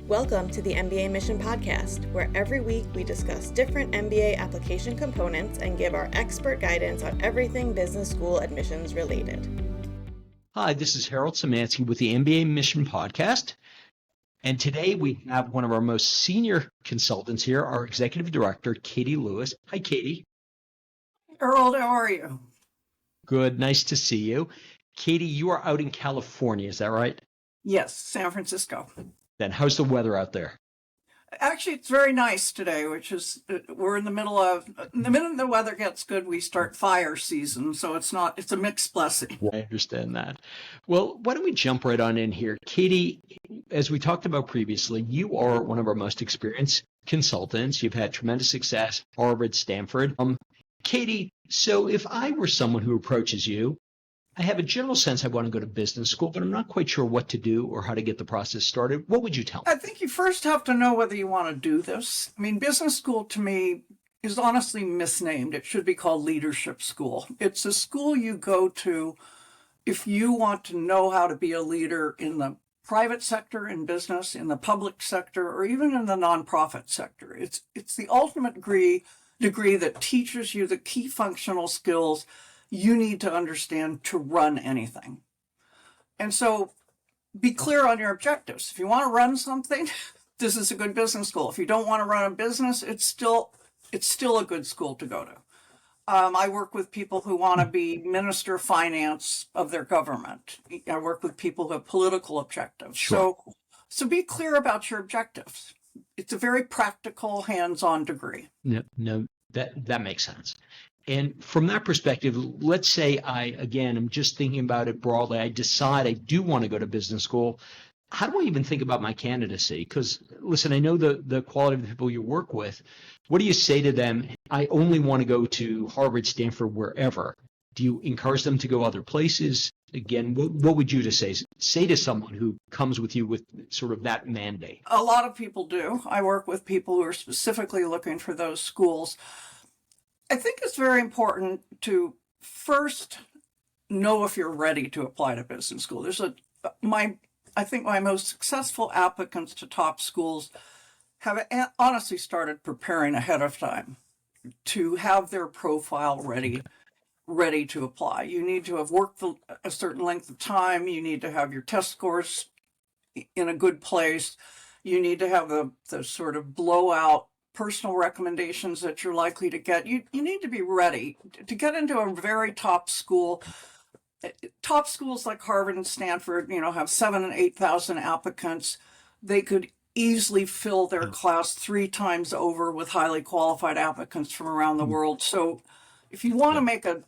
Welcome to the mbaMission podcast, where every week we discuss different MBA application components and give our expert guidance on everything business school admissions related. Hi, this is Harold Simansky with the mbaMission podcast. And today we have one of our most senior consultants here, our executive director, Katharine Lewis. Hi, Katy. Harold, how are you? Good. Nice to see you. Katy, you are out in California. Is that right? Yes, San Francisco. Then how's the weather out there? Actually, it's very nice today, which is, we're in the minute the weather gets good, we start fire season. So it's a mixed blessing. I understand that. Well, why don't we jump right on in here? Katy, as we talked about previously, you are one of our most experienced consultants. You've had tremendous success, Harvard, Stanford. Katy, so if I were someone who approaches you, I have a general sense I want to go to business school, but I'm not quite sure what to do or how to get the process started. What would you tell me? I think you first have to know whether you want to do this. I mean, business school to me is honestly misnamed. It should be called leadership school. It's a school you go to if you want to know how to be a leader in the private sector, in business, in the public sector, or even in the nonprofit sector. It's the ultimate degree that teaches you the key functional skills you need to understand to run anything. And so be clear on your objectives. If you want to run something, this is a good business school. If you don't want to run a business, it's still a good school to go to. I work with people who want to be minister of finance of their government. I work with people who have political objectives. Sure. So be clear about your objectives. It's a very practical, hands-on degree. No, that makes sense. And from that perspective, let's say I'm just thinking about it broadly. I decide I do want to go to business school. How do I even think about my candidacy? Because, listen, I know the quality of the people you work with. What do you say to them? I only want to go to Harvard, Stanford, wherever. Do you encourage them to go other places? Again, what would you say to someone who comes with you with sort of that mandate? A lot of people do. I work with people who are specifically looking for those schools. I think it's very important to first know if you're ready to apply to business school. I think my most successful applicants to top schools have honestly started preparing ahead of time to have their profile ready to apply. You need to have worked a certain length of time. You need to have your test scores in a good place. You need to have the sort of blowout personal recommendations that you're likely to get. You need to be ready to get into a very top school. Top schools like Harvard and Stanford, have 7,000 and 8,000 applicants. They could easily fill their class 3 times over with highly qualified applicants from around the world. So if you want to make a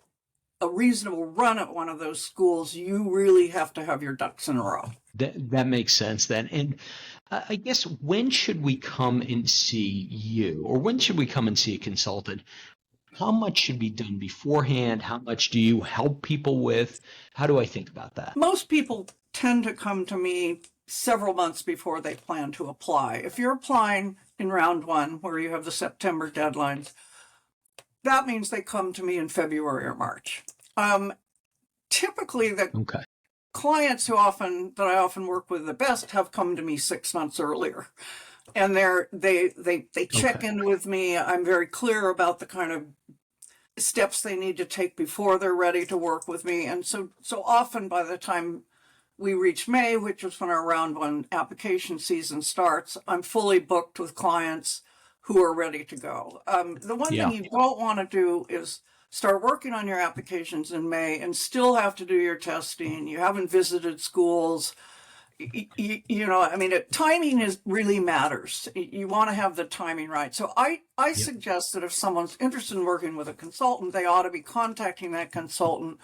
reasonable run at one of those schools, you really have to have your ducks in a row. That makes sense then. And I guess when should we come and see you, or when should we come and see a consultant? How much should be done beforehand? How much do you help people with? How do I think about that? Most people tend to come to me several months before they plan to apply. If you're applying in round 1, where you have the September deadlines, that means they come to me in February or March. Typically, the clients that I often work with the best have come to me 6 months earlier, and they check in with me. I'm very clear about the kind of steps they need to take before they're ready to work with me. And so often by the time we reach May, which is when our round 1 application season starts, I'm fully booked with clients who are ready to go. The one thing you don't want to do is start working on your applications in May and still have to do your testing. You haven't visited schools. Timing really matters. You want to have the timing right. So I suggest that if someone's interested in working with a consultant, they ought to be contacting that consultant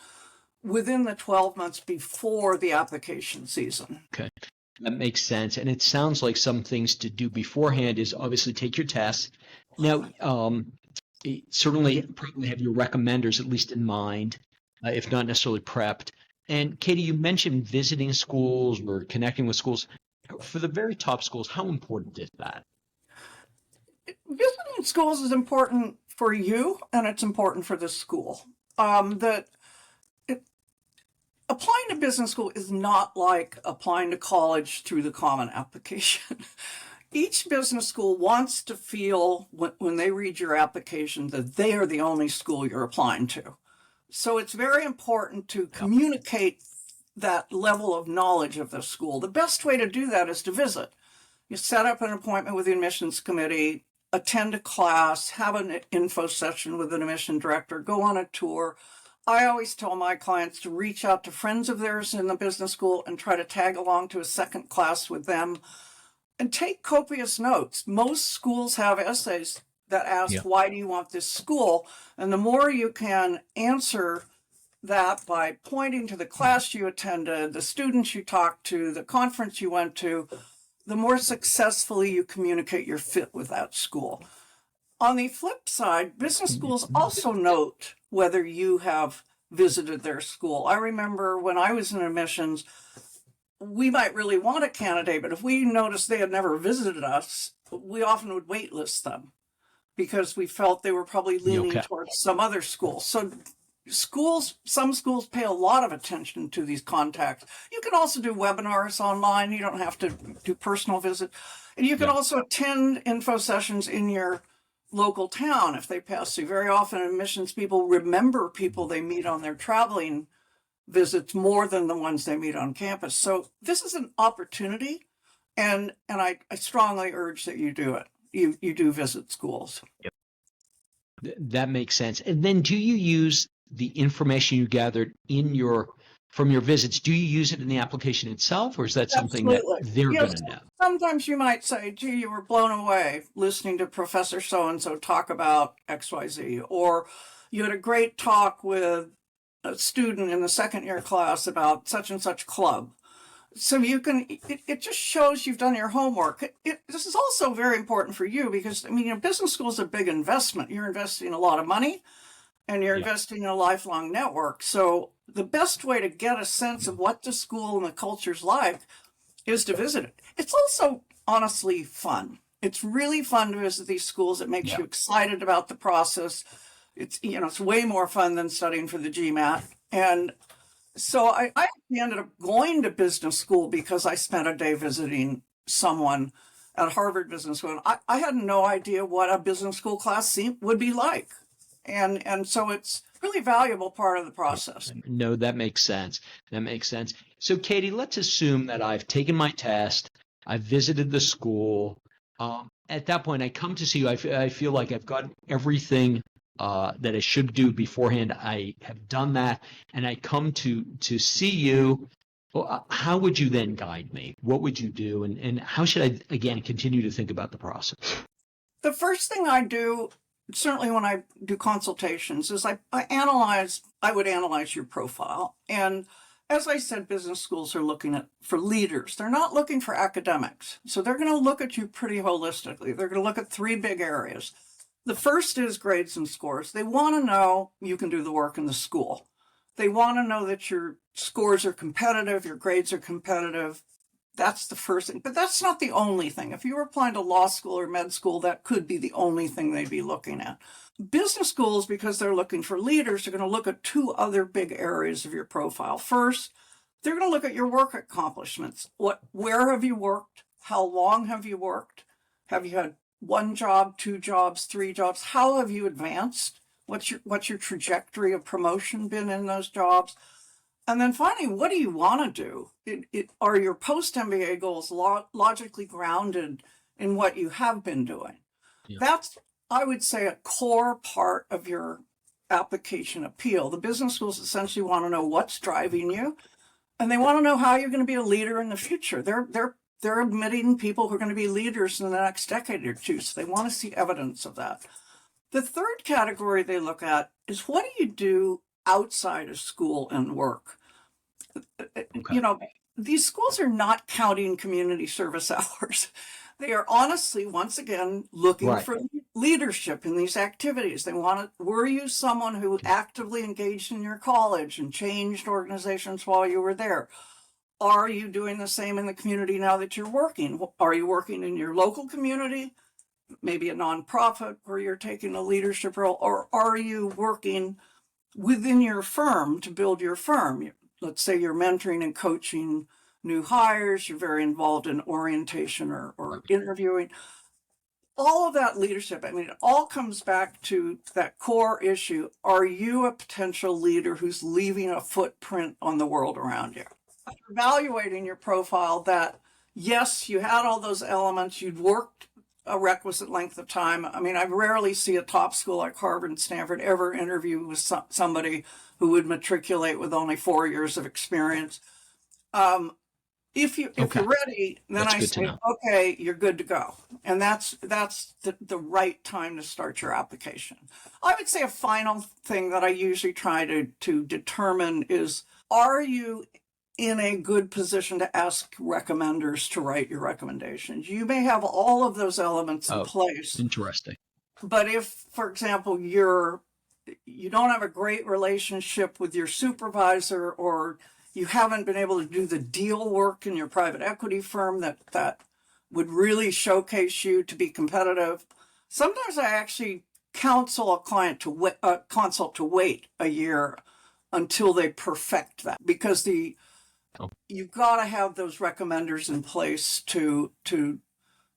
within the 12 months before the application season. Okay. That makes sense. And it sounds like some things to do beforehand is obviously take your tests. Now, certainly probably have your recommenders at least in mind, if not necessarily prepped. And Katy, you mentioned visiting schools or connecting with schools. For the very top schools, how important is that? Visiting schools is important for you, and it's important for the school. applying to business school is not like applying to college through the common application. Each business school wants to feel when they read your application that they are the only school you're applying to. So it's very important to communicate that level of knowledge of the school. The best way to do that is to visit. You set up an appointment with the admissions committee, attend a class, have an info session with an admission director, go on a tour. I always tell my clients to reach out to friends of theirs in the business school and try to tag along to a second class with them and take copious notes. Most schools have essays that ask, why do you want this school? And the more you can answer that by pointing to the class you attended, the students you talked to, the conference you went to, the more successfully you communicate your fit with that school. On the flip side, business schools also note whether you have visited their school. I remember when I was in admissions, we might really want a candidate, but if we noticed they had never visited us, we often would waitlist them because we felt they were probably leaning towards some other school. So some schools pay a lot of attention to these contacts. You can also do webinars online. You don't have to do personal visits. And you can also attend info sessions in your local town if they pass through. Very often admissions people remember people they meet on their traveling visits more than the ones they meet on campus. So this is an opportunity, and I strongly urge that you do it. You do visit schools. That makes sense. And then do you use the information you gathered from your visits, do you use it in the application itself, or is that something that they're going to know? Sometimes you might say, gee, you were blown away listening to Professor so-and-so talk about XYZ, or you had a great talk with a student in the second year class about such and such club. So you can, it just shows you've done your homework. This is also very important for you because, I mean, business school is a big investment. You're investing a lot of money and you're investing in a lifelong network. So the best way to get a sense of what the school and the culture's like is to visit it. It's also honestly fun. It's really fun to visit these schools. It makes you excited about the process. It's, it's way more fun than studying for the GMAT. And so I ended up going to business school because I spent a day visiting someone at Harvard Business School. I had no idea what a business school class would be like. And so it's really valuable part of the process. No, that makes sense. That makes sense. So Katy, let's assume that I've taken my test. I've visited the school. At that point, I come to see you. I feel like I've got everything that I should do beforehand. I have done that, and I come to see you. Well, how would you then guide me? What would you do, and how should I again continue to think about the process? The first thing I do, certainly when I do consultations, is I would analyze your profile. And as I said, business schools are looking for leaders. They're not looking for academics. So they're going to look at you pretty holistically. They're going to look at three big areas. The first is grades and scores. They want to know you can do the work in the school. They want to know that your scores are competitive, your grades are competitive. That's the first thing. But that's not the only thing. If you were applying to law school or med school, that could be the only thing they'd be looking at. Business schools, because they're looking for leaders, are going to look at two other big areas of your profile. First, they're going to look at your work accomplishments. Where have you worked? How long have you worked? Have you had one job, two jobs, three jobs? How have you advanced? What's your trajectory of promotion been in those jobs? And then finally, what do you want to do? Are your post-MBA goals logically grounded in what you have been doing? Yeah. That's, I would say, a core part of your application appeal. The business schools essentially want to know what's driving you, and they want to know how you're going to be a leader in the future. They're admitting people who are going to be leaders in the next decade or two, so they want to see evidence of that. The third category they look at is, what do you do outside of school and work? Okay. These schools are not counting community service hours. They are honestly, once again, looking for leadership in these activities. Were you someone who actively engaged in your college and changed organizations while you were there? Are you doing the same in the community now that you're working? Are you working in your local community, maybe a nonprofit where you're taking a leadership role, or are you working within your firm to build your firm? let's say you're mentoring and coaching new hires, you're very involved in orientation or interviewing. All of that leadership, I mean, it all comes back to that core issue. Are you a potential leader who's leaving a footprint on the world around you? Evaluating your profile that, yes, you had all those elements, you'd worked a requisite length of time. I mean, I rarely see a top school like Harvard and Stanford ever interview with somebody who would matriculate with only 4 years of experience. If you're ready, then I say, okay, you're good to go. And that's the right time to start your application. I would say a final thing that I usually try to determine is, are you in a good position to ask recommenders to write your recommendations? You may have all of those elements in place. Interesting. But if, for example, you don't have a great relationship with your supervisor, or you haven't been able to do the deal work in your private equity firm that would really showcase you to be competitive, sometimes I actually counsel a client consult to wait a year until they perfect that, because you've got to have those recommenders in place to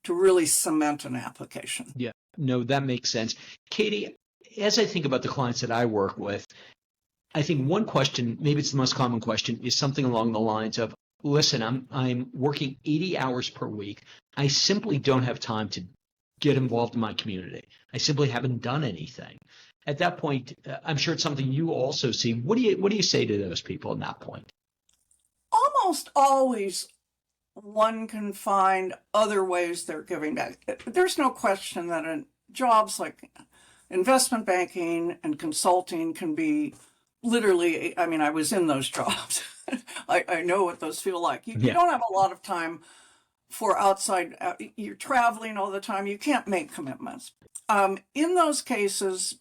really cement an application. Yeah, no, that makes sense. Katy, as I think about the clients that I work with, I think one question, maybe it's the most common question, is something along the lines of, listen, I'm working 80 hours per week. I simply don't have time to get involved in my community. I simply haven't done anything. At that point, I'm sure it's something you also see. What do you say to those people at that point? Almost always one can find other ways they're giving back. There's no question that in jobs like investment banking and consulting can be literally, I mean, I was in those jobs. I know what those feel like. You don't have a lot of time for outside, you're traveling all the time. You can't make commitments. In those cases,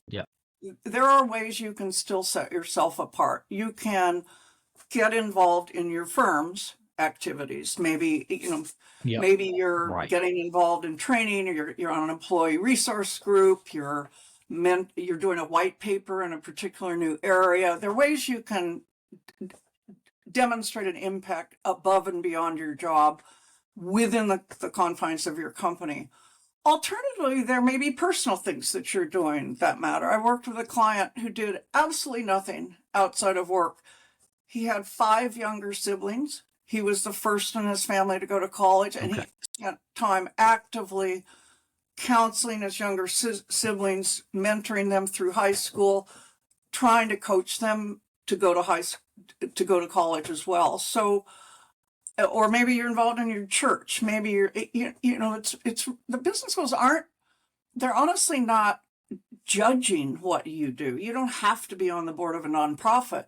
there are ways you can still set yourself apart. You can get involved in your firm's activities. Maybe, maybe you're getting involved in training, or you're on an employee resource group, you're doing a white paper in a particular new area. There are ways you can demonstrate an impact above and beyond your job within the confines of your company. Alternatively, there may be personal things that you're doing that matter. I worked with a client who did absolutely nothing outside of work. He had 5 younger siblings. He was the first in his family to go to college, and he spent time actively counseling his younger siblings, mentoring them through high school, trying to coach them to go to college as well. So, or maybe you're involved in your church. Maybe it's the business schools they're honestly not judging what you do. You don't have to be on the board of a nonprofit.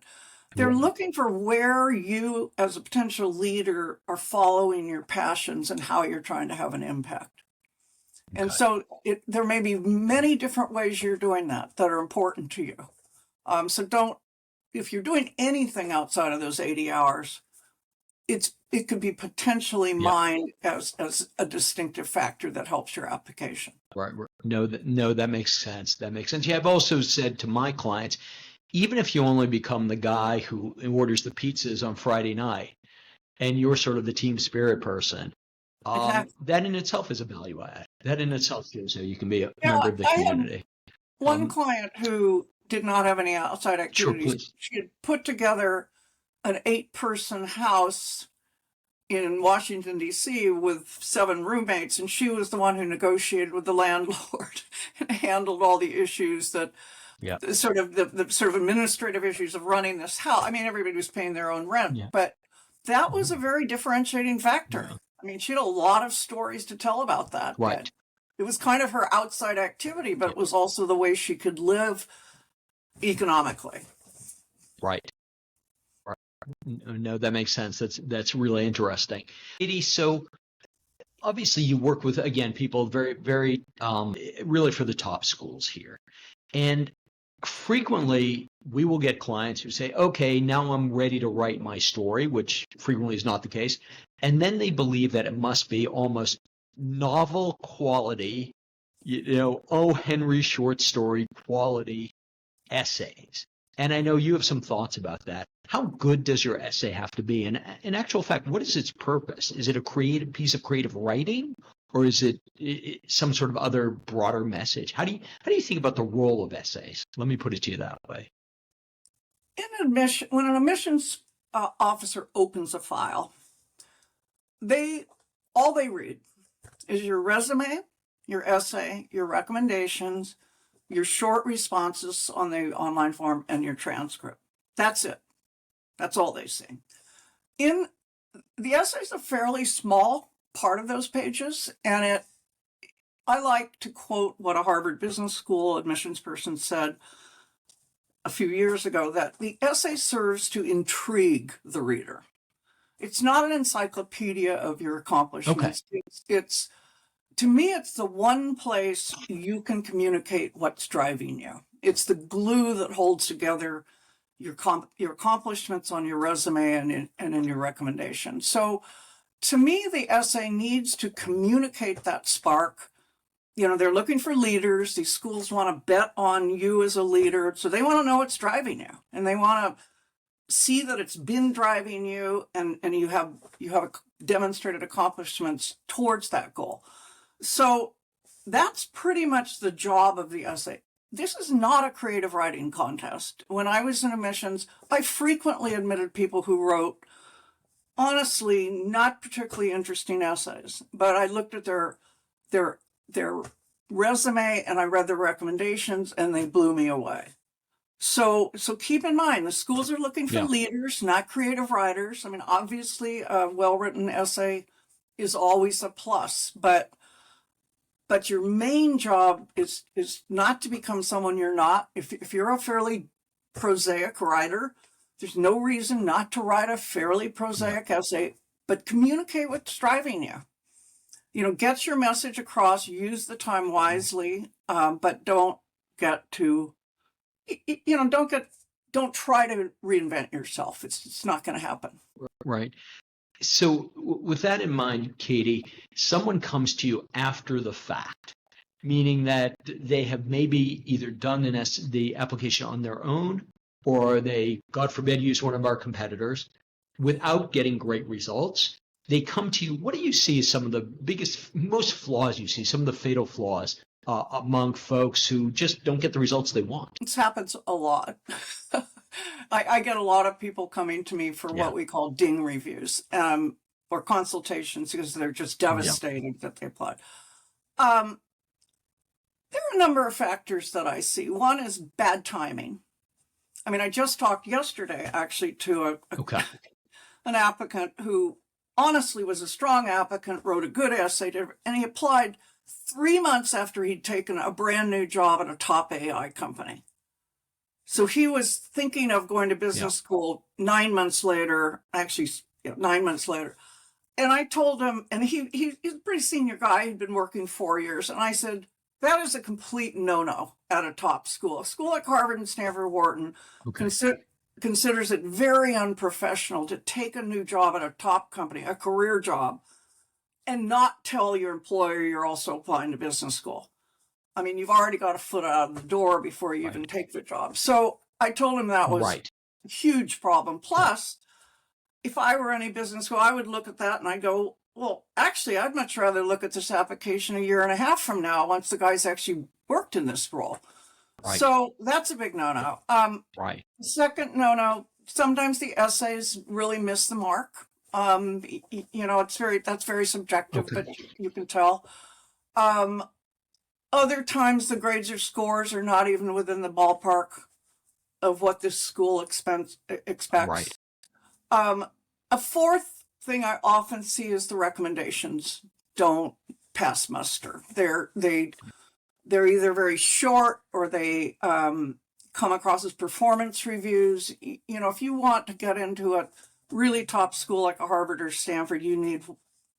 They're looking for where you, as a potential leader, are following your passions and how you're trying to have an impact. And so there may be many different ways you're doing that are important to you. So if you're doing anything outside of those 80 hours, it could be potentially mined as a distinctive factor that helps your application. Right. No, that makes sense. That makes sense. Yeah, I've also said to my clients, even if you only become the guy who orders the pizzas on Friday night and you're sort of the team spirit person, that in itself is a value add. That in itself shows how you can be a member of the community. One client who did not have any outside activities, she had put together an 8-person house in Washington, D.C. with 7 roommates, and she was the one who negotiated with the landlord and handled all the issues that the sort of administrative issues of running this house. I mean, everybody was paying their own rent, but that was a very differentiating factor. I mean, she had a lot of stories to tell about that. Right. It was kind of her outside activity, but it was also the way she could live economically. Right. No, that makes sense. That's really interesting. Katy, so obviously you work with, again, people very, very really for the top schools here. And frequently we will get clients who say, okay, now I'm ready to write my story, which frequently is not the case. And then they believe that it must be almost novel quality, O. Henry short story quality essays. And I know you have some thoughts about that. how good does your essay have to be? And in actual fact, what is its purpose? Is it a creative piece of creative writing, or is it some sort of other broader message? How do you think about the role of essays? Let me put it to you that way. In admission, when an admissions officer opens a file, all they read is your resume, your essay, your recommendations, your short responses on the online form, and your transcript. That's it. That's all they see. In the essay is a fairly small part of those pages, and I like to quote what a Harvard Business School admissions person said a few years ago, that the essay serves to intrigue the reader. It's not an encyclopedia of your accomplishments. Okay. It's to me, it's the one place you can communicate what's driving you. It's the glue that holds together your accomplishments on your resume and in your recommendation. So to me, the essay needs to communicate that spark. They're looking for leaders. These schools want to bet on you as a leader. So they want to know what's driving you, and they want to see that it's been driving you, and you have demonstrated accomplishments towards that goal. So that's pretty much the job of the essay. This is not a creative writing contest. When I was in admissions, I frequently admitted people who wrote, honestly, not particularly interesting essays, but I looked at their resume and I read their recommendations, and they blew me away. So keep in mind, the schools are looking for leaders, not creative writers. I mean, obviously, a well-written essay is always a plus, but your main job is not to become someone you're not. If you're a fairly prosaic writer, there's no reason not to write a fairly prosaic essay, but communicate what's driving you. Get your message across, use the time wisely, but don't get too, don't try to reinvent yourself. It's not going to happen. Right. So with that in mind, Katy, someone comes to you after the fact, meaning that they have maybe either done the application on their own, or they, God forbid, use one of our competitors without getting great results. They come to you. What do you see as some of the biggest, most flaws you see, some of the fatal flaws among folks who just don't get the results they want? This happens a lot. I get a lot of people coming to me for what we call ding reviews or consultations because they're just devastated that they applied. There are a number of factors that I see. One is bad timing. I mean, I just talked yesterday actually to an applicant who honestly was a strong applicant, wrote a good essay, and he applied 3 months after he'd taken a brand new job at a top AI company. So he was thinking of going to business school 9 months later, 9 months later. And I told him, and he's a pretty senior guy, he'd been working 4 years. And I said, that is a complete no-no at a top school. A school like Harvard and Stanford Wharton considers it very unprofessional to take a new job at a top company, a career job, and not tell your employer you're also applying to business school. I mean, you've already got a foot out of the door before you even take the job. So I told him that was a huge problem. Plus, if I were any business school, I would look at that and I go, well, actually, I'd much rather look at this application a year and a half from now once the guy's actually worked in this role. So that's a big no-no. The second no-no, sometimes the essays really miss the mark. That's very subjective, but you can tell. Other times the grades or scores are not even within the ballpark of what this school expects. A fourth thing I often see is the recommendations don't pass muster. They're either very short or they come across as performance reviews. If you want to get into a really top school like a Harvard or Stanford, you need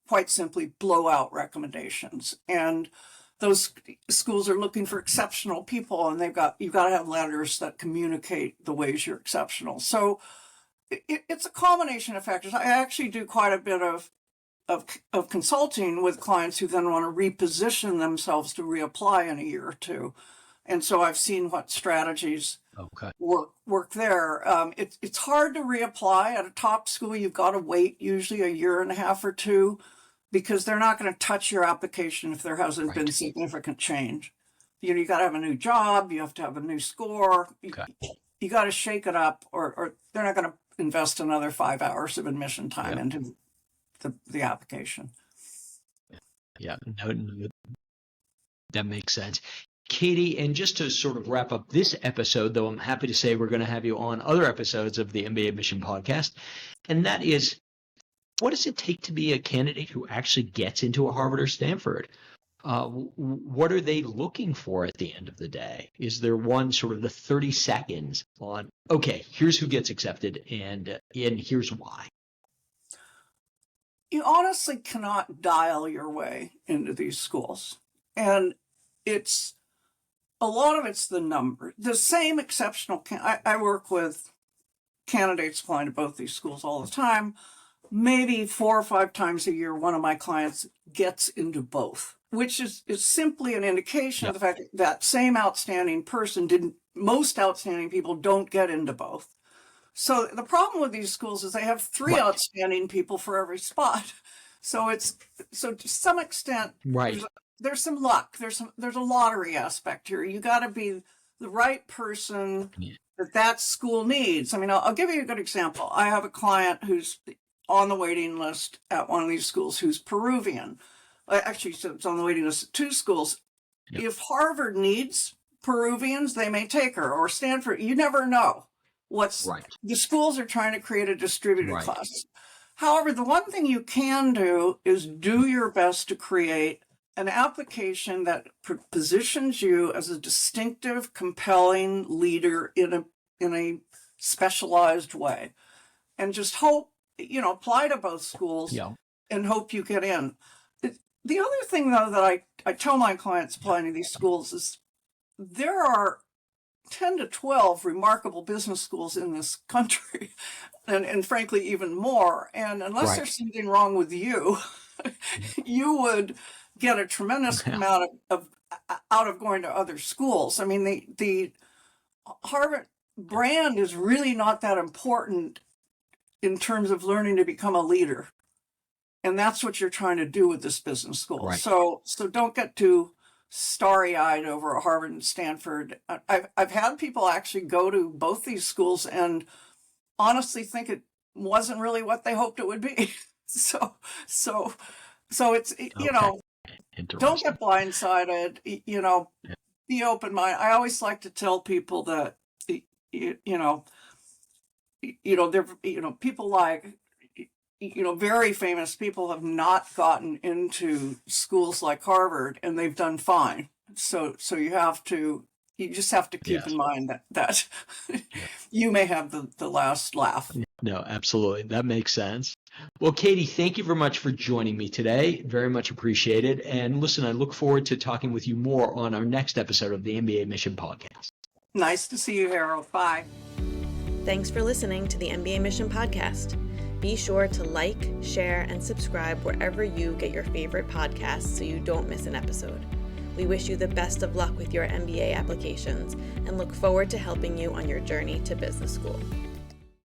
quite simply blowout recommendations. And those schools are looking for exceptional people, and you've got to have letters that communicate the ways you're exceptional. So it's a combination of factors. I actually do quite a bit of consulting with clients who then want to reposition themselves to reapply in a year or two. And so I've seen what strategies Okay. work there. It's hard to reapply at a top school. You've got to wait usually a year and a half or two, because they're not going to touch your application if there hasn't been Right. significant change. You got to have a new job. You have to have a new score. Okay. You got to shake it up, or they're not going to invest another 5 hours of admission time into the application. Yeah, no, that makes sense. Katy, and just to sort of wrap up this episode, though I'm happy to say we're going to have you on other episodes of the MBA Mission podcast, and that is, what does it take to be a candidate who actually gets into a Harvard or Stanford? What are they looking for at the end of the day? Is there one sort of the 30 seconds on, okay, here's who gets accepted and here's why? You honestly cannot dial your way into these schools. And a lot of it's the number. The same exceptional, I work with candidates applying to both these schools all the time. Maybe 4 or 5 times a year, one of my clients gets into both, which is simply an indication of the fact that same outstanding person most outstanding people don't get into both. So the problem with these schools is they have 3 outstanding people for every spot. So to some extent, there's some luck. There's a lottery aspect here. You got to be the right person that school needs. I mean, I'll give you a good example. I have a client who's on the waiting list at one of these schools who's Peruvian. Actually, so it's on the waiting list at 2 schools. Yep. If Harvard needs Peruvians, they may take her, or Stanford. You never know. The schools are trying to create a distributed class. However, the one thing you can do is do your best to create an application that positions you as a distinctive, compelling leader in a specialized way, and just hope, apply to both schools and hope you get in. The other thing, though, that I tell my clients applying to these schools is there are 10 to 12 remarkable business schools in this country, and frankly, even more. And unless there's something wrong with you, you would get a tremendous amount of out of going to other schools. I mean, the Harvard brand is really not that important in terms of learning to become a leader. And that's what you're trying to do with this business school. Right. So don't get too starry-eyed over Harvard and Stanford. I've had people actually go to both these schools and honestly think it wasn't really what they hoped it would be. So it's, don't get blindsided, be open-minded. I always like to tell people that, people like, very famous people have not gotten into schools like Harvard and they've done fine. So you just have to keep in mind that you may have the last laugh. No, absolutely. That makes sense. Well, Katy, thank you very much for joining me today. Very much appreciated. And listen, I look forward to talking with you more on our next episode of the MBA Mission podcast. Nice to see you, Harold. Bye. Thanks for listening to the MBA Mission podcast. Be sure to like, share, and subscribe wherever you get your favorite podcasts so you don't miss an episode. We wish you the best of luck with your MBA applications and look forward to helping you on your journey to business school.